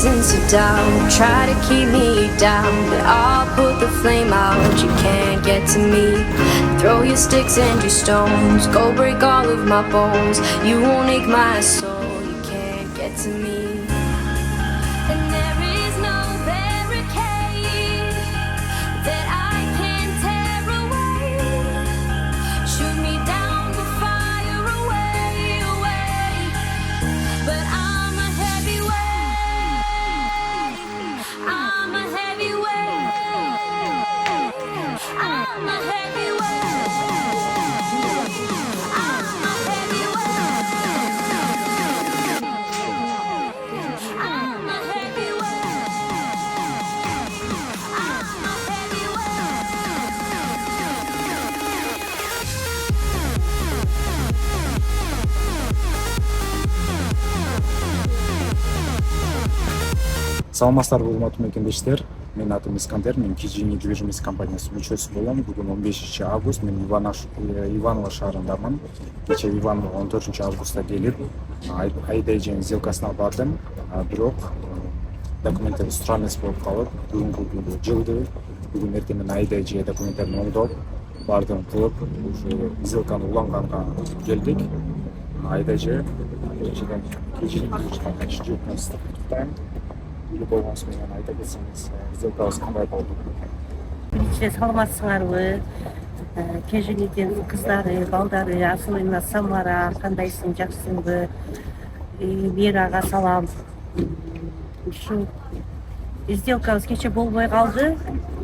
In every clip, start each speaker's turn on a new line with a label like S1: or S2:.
S1: reasons to doubt, try to keep me down, but I'll put the flame out. You can't get to me. Throw your sticks and your stones, go break all of my bones. You won't ache my soul. You can't get to me. And there is no barricade that I can tear away. Shoot me down, but fire away, away. But I'm a heavyweight. I'm a heavyweight. I'm a heavyweight. I'm a heavyweight. I'm a heavyweight. I'm a
S2: Саламатсыздарбы, урматтуу мекендештер. Менин атым Искандер, мен KG недвижимость компаниясынын мүчөсү болом. Бүгүн 15 август, мен Иваново шаарындамын. Кечээ Иваново 14 августта келип, айда эженин сделкасына бардым. Бирок документтер туура эмес болуп калып, бүгүнкү жылды бүгүн эртең менен айда эже документтерин оңдоп, бардым кылып, уже сделканы уланганга келдик. Айда эжеден KG недвижимость компаниясына куттуктайм. Үйлü болғансы менен айта кетсеңиз, сделкабыз кандай болду?
S3: Биринчиден саламатсыңарбы? KG-ден кыздары, балдары, Асылына, Самара, кандайсың, жакшысыңбы? Мирага салам. Ушу сделкабыз кече болбой калды,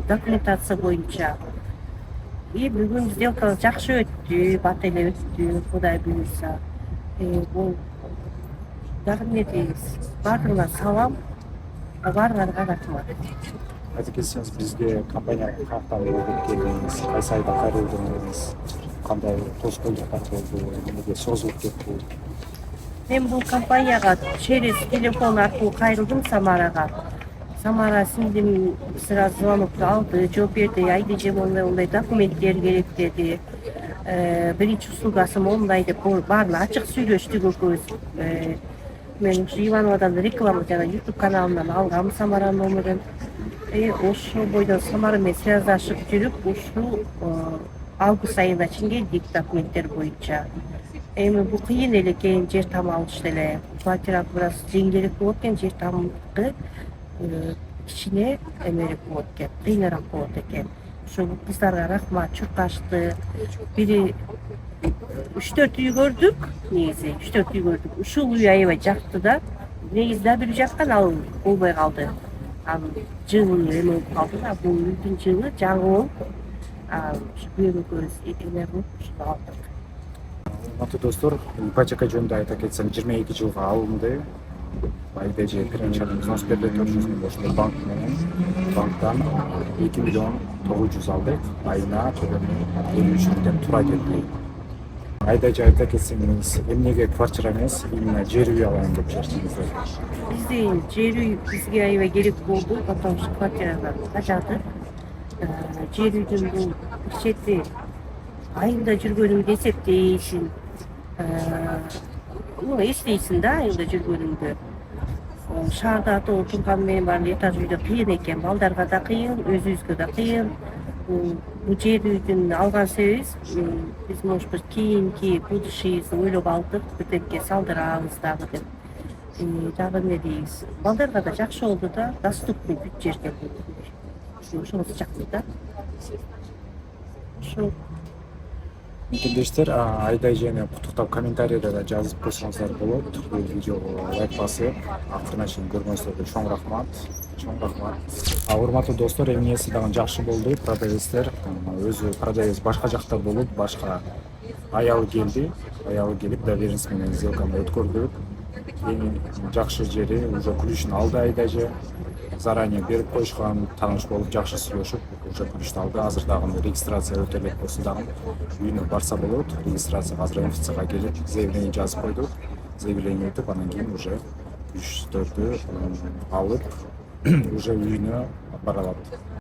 S3: документация боюнча. Бүгүн сделкабыз жакшы өттү, бат эле өттү, Кудай буйруса. Бул дагы эмне дейбиз? Бардыгына салам. Барларга рахмат.
S2: Айта кетсеңиз, бизге компанияга кантип келип келдиңиз, кайсы айда кайрылдыңыз, кандай тоскоолдуктар болду, эмнеге созулуп кетти?
S3: Мен бул компанияга через телефон аркылуу кайрылдым Самарага. Самара сиңдим сразу звонок алды, жооп берди, айда эже мондай документтер керек деди. Биринчи услугасы мондай деп баарын ачык сүйлөштүк экөөбүз. Мен Ивановодан реклама жана YouTube каналынан алгам Самаранын номерин. Ошол бойдон Самара менен связашып жүрүп, ушул август айына чейин келдик документтер боюнча. Эми бул кыйын эле экен, жер там алыш деле. Квартира бираз жеңилирээк болот экен, жер тамгы кичине эмерээк болот экен, кыйыныраак болот экен. Ошол кыздарга рахмат, чуркашты. Бири 3-4 үй көрдүк, негизи 3-4 үй көрдүк. Ушул үй аябай жакты да. Негизи да бир жаккан ал болбой калды. Жылы эме болуп калды да, бул үйдүн жылы жаңы болуп, бүйрөгөбүз эме кылып ушуну алдык.
S2: Урматтуу достор, ипотека жөнүндө айта кетсем 22 жылга алынды. Айда эже первоначально взнос берди 400 миң ошол банк менен. Банктан 2 миллион 900 алдык. Айына төлөмү 53 миңден туура келди. Айда эже айта кетсеңиз, эмнеге квартира эмес, именно жер үй алайын деп чечтиңиздер?
S3: Бизде жер үй бизге аябай керек болду, потому что квартирага кажады. Жер үйдүн бул чети айында жүргөнүңдү эсептейсиң. Эстейсиң да айында жүргөнүңдү. Шаарда турган менен бар этаж үйдө кыйын экен, балдарга да кыйын, өзүбүзгө да кыйын. Бул жер үйдүн алган себебибиз биз может быть кийинки будущийибизди ойлоп алдык, бирдемке салдырабыз дагы деп. Дагы эмне дейбиз? Балдарга да жакшы болду да, доступный бүт жерге болду. Ошоңуз жакты да. Ошол
S2: Мекендештер, айда эжени куттуктап комментарийде да жазып койсоңуздар болот. Бул видеого лайк басып, акырына чейин көргөнүңүздөргө чоң рахмат. Урматтуу достор, эмнеси дагы жакшы болду. Продавецтер өзү продавец башка жакта болуп, башка аялы келип доверенность менен сделканы өткөрдүк. Эң жакшы жери уже ключун алды айда эже. Заранее берип коюшкан, тааныш болуп, жакшы сүйлөшүп, уже ключту алды. Азыр дагы регистрация өтө элек болсо дагы үйүнө барса болот. Регистрацияга азыр МФЦга келип, заявление жазып койдук. Заявление өтүп, анан кийин уже ключтөрдү алып, уже үйүнө бара алат.